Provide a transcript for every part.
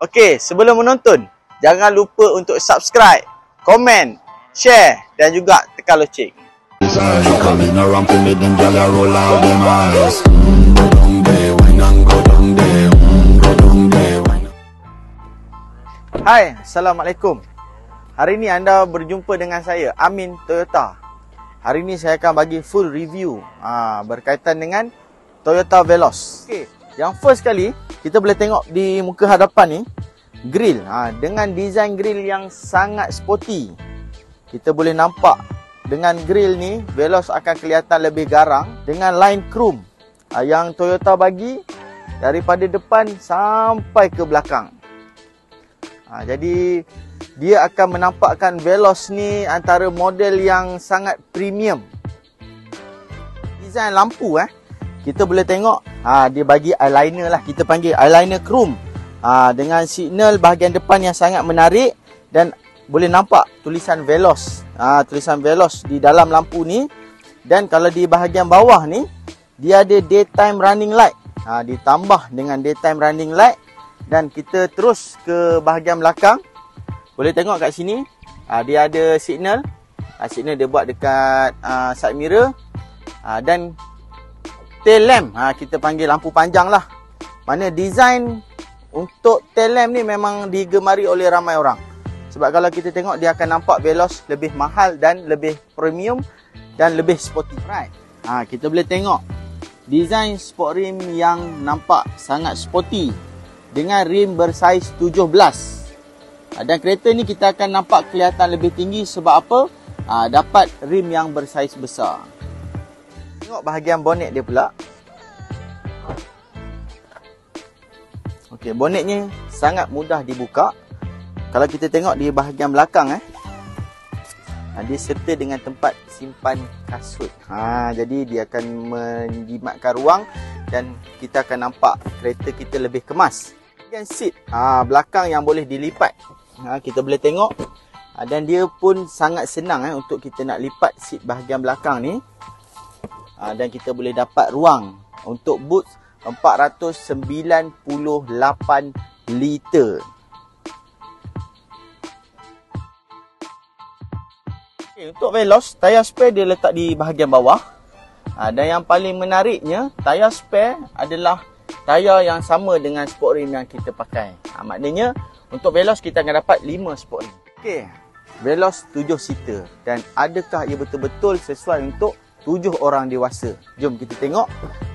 Okey, sebelum menonton, jangan lupa untuk subscribe, komen, share dan juga tekan loceng. Hai, Assalamualaikum. Hari ini anda berjumpa dengan saya, Amin Toyota. Hari ini saya akan bagi full review berkaitan dengan Toyota Veloz. Okey, yang first kali kita boleh tengok di muka hadapan ni grill dengan design grill yang sangat sporty. Kita boleh nampak dengan grill ni Veloz akan kelihatan lebih garang dengan line chrome yang Toyota bagi daripada depan sampai ke belakang. Jadi dia akan menampakkan Veloz ni antara model yang sangat premium. Design lampu kita boleh tengok dia bagi eyeliner lah, kita panggil eyeliner chrome dengan signal bahagian depan yang sangat menarik dan boleh nampak tulisan Veloz. Tulisan Veloz di dalam lampu ni, dan kalau di bahagian bawah ni dia ada daytime running light. Ditambah dengan daytime running light. Dan kita terus ke bahagian belakang, boleh tengok kat sini dia ada signal. Signal dia buat dekat side mirror. Dan tail lamp, kita panggil lampu panjang lah. Mana design untuk tail lamp ni memang digemari oleh ramai orang. Sebab kalau kita tengok, dia akan nampak Veloz lebih mahal dan lebih premium dan lebih sporty. Right. Kita boleh tengok design sport rim yang nampak sangat sporty dengan rim bersaiz 17. Dan kereta ni kita akan nampak kelihatan lebih tinggi sebab apa? Dapat rim yang bersaiz besar. Tengok bahagian bonnet dia pula. Okey, bonetnya sangat mudah dibuka. Kalau kita tengok di bahagian belakang dia serta dengan tempat simpan kasut. Jadi dia akan menjimatkan ruang dan kita akan nampak kereta kita lebih kemas. Bahagian seat belakang yang boleh dilipat, kita boleh tengok, dan dia pun sangat senang untuk kita nak lipat seat bahagian belakang ni. Dan kita boleh dapat ruang untuk boot 498 liter. Untuk Veloz, tayar spare dia letak di bahagian bawah. Dan yang paling menariknya, tayar spare adalah tayar yang sama dengan sport rim yang kita pakai. Maknanya untuk Veloz kita akan dapat 5 sport rim. Okey, Veloz 7 seater. Dan adakah ia betul-betul sesuai untuk 7 orang dewasa? Jom kita tengok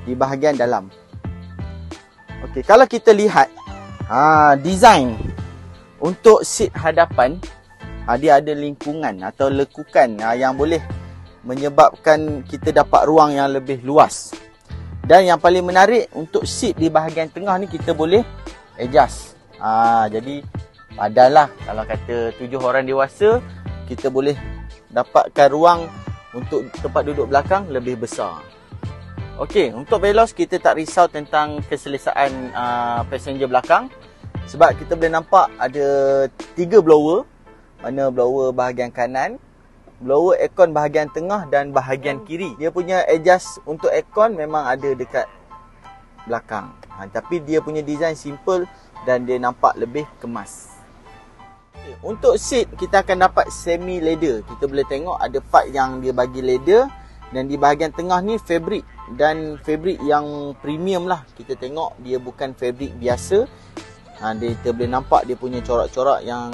di bahagian dalam. Okey, kalau kita lihat design untuk seat hadapan, dia ada lingkungan atau lekukan yang boleh menyebabkan kita dapat ruang yang lebih luas. Dan yang paling menarik, untuk seat di bahagian tengah ni kita boleh adjust. Jadi padalah kalau kata 7 orang dewasa, kita boleh dapatkan ruang untuk tempat duduk belakang lebih besar. Okey, untuk Veloz kita tak risau tentang keselesaan passenger belakang. Sebab kita boleh nampak ada 3 blower. Mana blower bahagian kanan, blower aircon bahagian tengah dan bahagian kiri. Dia punya adjust untuk aircon memang ada dekat belakang. Tapi dia punya design simple dan dia nampak lebih kemas. Untuk seat kita akan dapat semi leather. Kita boleh tengok ada part yang dia bagi leather, dan di bahagian tengah ni fabric, dan fabric yang premium lah. Kita tengok dia bukan fabric biasa. Kita boleh nampak dia punya corak-corak yang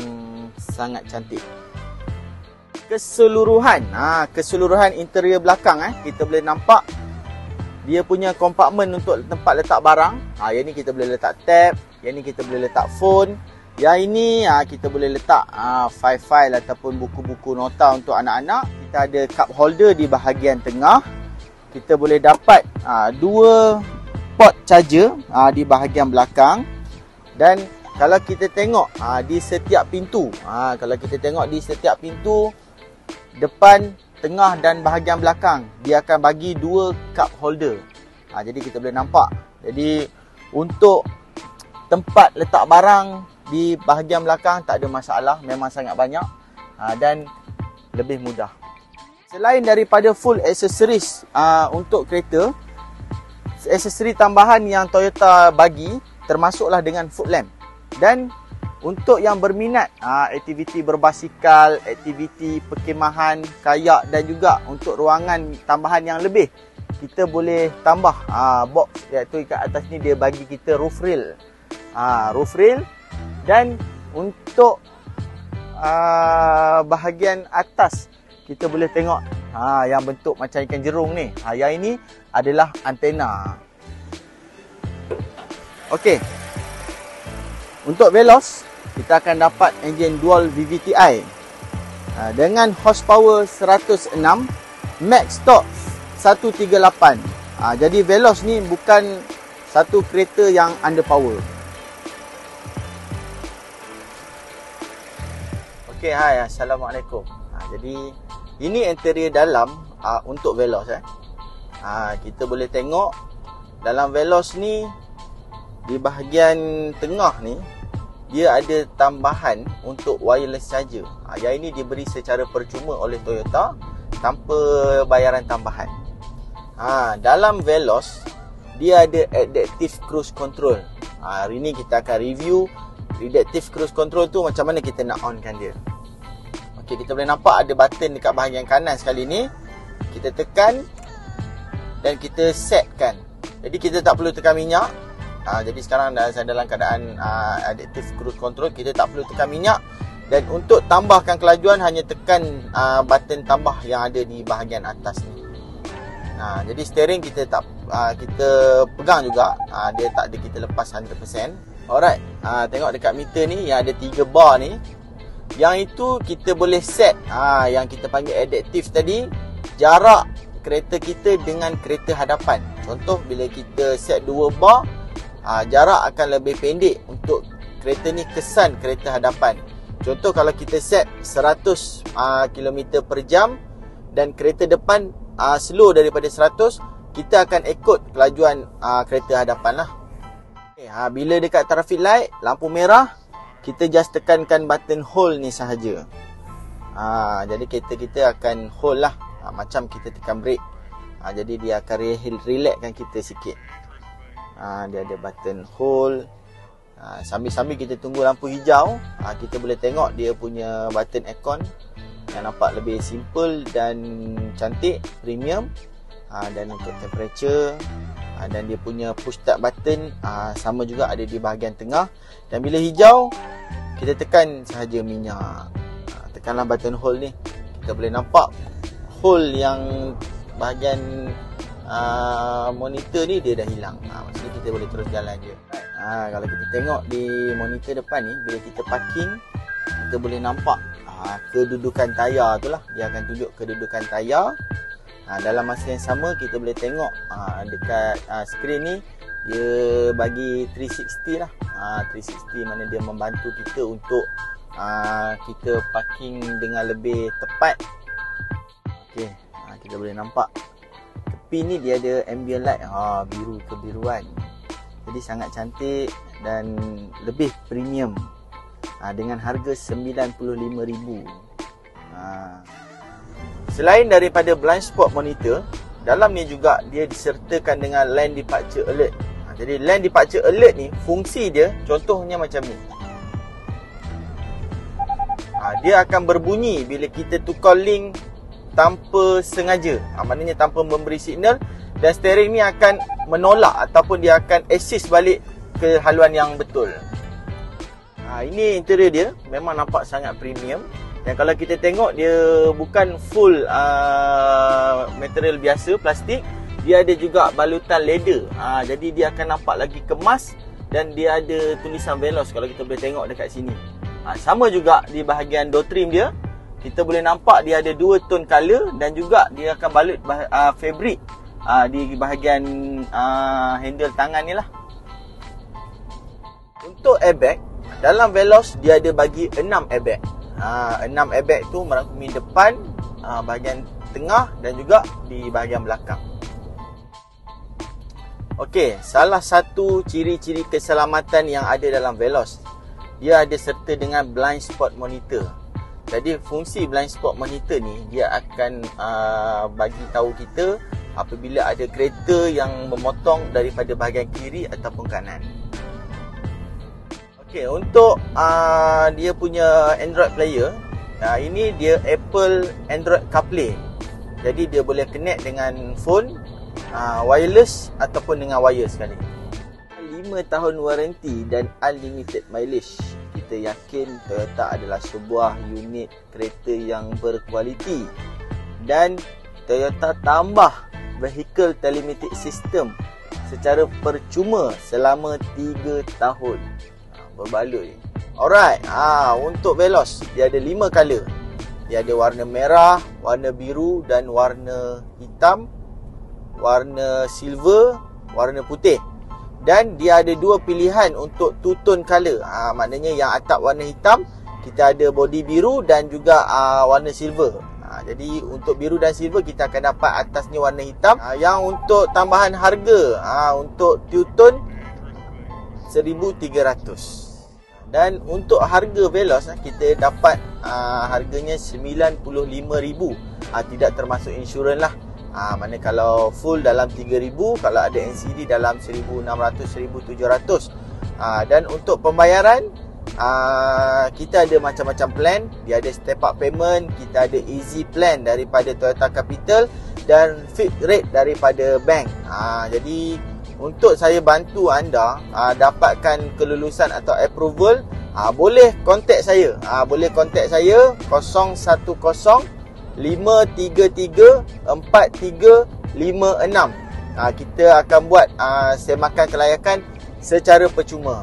sangat cantik. Keseluruhan interior belakang kita boleh nampak dia punya kompartmen untuk tempat letak barang. Yang ni kita boleh letak tab, yang ni kita boleh letak phone, yang ini kita boleh letak file-file ataupun buku-buku nota untuk anak-anak. Kita ada cup holder di bahagian tengah. Kita boleh dapat 2 port charger di bahagian belakang. Dan kalau kita tengok di setiap pintu, depan, tengah dan bahagian belakang, dia akan bagi 2 cup holder. Jadi kita boleh nampak. Jadi untuk tempat letak barang di bahagian belakang tak ada masalah, memang sangat banyak dan lebih mudah. Selain daripada full accessories untuk kereta, aksesori tambahan yang Toyota bagi termasuklah dengan fog lamp. Dan Untuk yang berminat aktiviti berbasikal, aktiviti perkemahan, kayak dan juga untuk ruangan tambahan yang lebih, kita boleh tambah box, iaitu kat atas ni dia bagi kita roof rail. Roof rail, dan untuk bahagian atas kita boleh tengok yang bentuk macam ikan jerung ni. Yang ini adalah antena. Okey. Untuk Veloz, kita akan dapat enjin dual VVTi dengan horsepower 106, max torque 138. Jadi Veloz ni bukan satu kereta yang underpower. Okey, hai, assalamualaikum. Jadi ini interior dalam untuk Veloz. Kita boleh tengok dalam Veloz ni, di bahagian tengah ni dia ada tambahan untuk wireless charger. Yang ini diberi secara percuma oleh Toyota tanpa bayaran tambahan. Dalam Veloz dia ada adaptive cruise control. Hari ni kita akan review adaptive cruise control tu macam mana kita nak onkan dia. Okey, kita boleh nampak ada button dekat bahagian kanan sekali ni. Kita tekan dan kita setkan. Jadi kita tak perlu tekan minyak. Jadi sekarang dalam keadaan adaptive cruise control, kita tak perlu tekan minyak. Dan untuk tambahkan kelajuan, hanya tekan button tambah yang ada di bahagian atas ni. Jadi steering kita pegang juga, dia tak ada kita lepas 100%. Alright, tengok dekat meter ni yang ada 3 bar ni. Yang itu kita boleh set yang kita panggil adaptive tadi, jarak kereta kita dengan kereta hadapan. Contoh bila kita set 2 bar, jarak akan lebih pendek untuk kereta ni kesan kereta hadapan. Contoh kalau kita set 100 km per jam dan kereta depan slow daripada 100, kita akan ikut kelajuan kereta hadapan lah. Okay, bila dekat traffic light, lampu merah, kita just tekankan button hold ni sahaja. Jadi kereta kita akan hold lah, macam kita tekan brake. Jadi dia akan relaxkan kita sikit. Dia ada button hold. Sambil-sambil kita tunggu lampu hijau, kita boleh tengok dia punya button aircon yang nampak lebih simple dan cantik, premium. Dan untuk temperature, dan dia punya push start button sama juga ada di bahagian tengah. Dan bila hijau, kita tekan sahaja minyak. Tekanlah button hold ni. Kita boleh nampak hole yang bahagian monitor ni dia dah hilang. Maksudnya kita boleh terus jalan je. Kalau kita tengok di monitor depan ni, bila kita parking, kita boleh nampak kedudukan tayar tu lah. Dia akan tunjuk kedudukan tayar. Dalam masa yang sama, kita boleh tengok dekat skrin ni, dia bagi 360 lah. 360 mana dia membantu kita untuk kita parking dengan lebih tepat. Okey, kita boleh nampak tepi ni dia ada ambient light, biru kebiruan. Jadi sangat cantik dan lebih premium, dengan harga RM95,000. Selain daripada blind spot monitor, dalam ni juga dia disertakan dengan lane departure alert. Jadi lane departure alert ni, fungsi dia contohnya macam ni. Dia akan berbunyi bila kita tukar link tanpa sengaja, maknanya tanpa memberi signal, dan steering ni akan menolak ataupun dia akan assist balik ke haluan yang betul. Ini interior dia, memang nampak sangat premium. Dan kalau kita tengok, dia bukan full material biasa, plastik. Dia ada juga balutan leather. Jadi dia akan nampak lagi kemas. Dan dia ada tulisan Veloz kalau kita boleh tengok dekat sini. Sama juga di bahagian door trim dia. Kita boleh nampak dia ada 2 tone color. Dan juga dia akan balut fabric di bahagian handle tangan ni lah. Untuk airbag, dalam Veloz dia ada bagi 6 airbag. 6 airbag tu merangkumi depan, bahagian tengah dan juga di bahagian belakang. Okey, salah satu ciri-ciri keselamatan yang ada dalam Veloz, dia ada serta dengan blind spot monitor. Jadi fungsi blind spot monitor ni, dia akan bagi tahu kita apabila ada kereta yang memotong daripada bahagian kiri ataupun kanan. Okey, untuk dia punya Android player, ini dia Apple Android CarPlay. Jadi dia boleh connect dengan phone wireless ataupun dengan wire sekali. 5 tahun waranti dan unlimited mileage. Kita yakin Toyota adalah sebuah unit kereta yang berkualiti. Dan Toyota tambah vehicle telematic system secara percuma selama 3 tahun. Berbaloi. Alright, untuk Veloz dia ada 5 color. Dia ada warna merah, warna biru dan warna hitam, warna silver, warna putih. Dan dia ada 2 pilihan untuk two tone color. Maknanya yang atap warna hitam, kita ada body biru dan juga warna silver. Jadi untuk biru dan silver kita akan dapat atas ni warna hitam. Yang untuk tambahan harga, untuk two tone 1,300. Dan untuk harga Veloz kita dapat harganya 95,000. Tidak termasuk insurans lah. Mana kalau full dalam 3,000, kalau ada NCD dalam 1,600-1,700. Dan untuk pembayaran kita ada macam-macam plan. Dia ada step up payment, kita ada easy plan daripada Toyota Capital dan fixed rate daripada bank. Jadi untuk saya bantu anda dapatkan kelulusan atau approval, boleh contact saya. Boleh contact saya 010-533-4356. Kita akan buat semakan kelayakan secara percuma.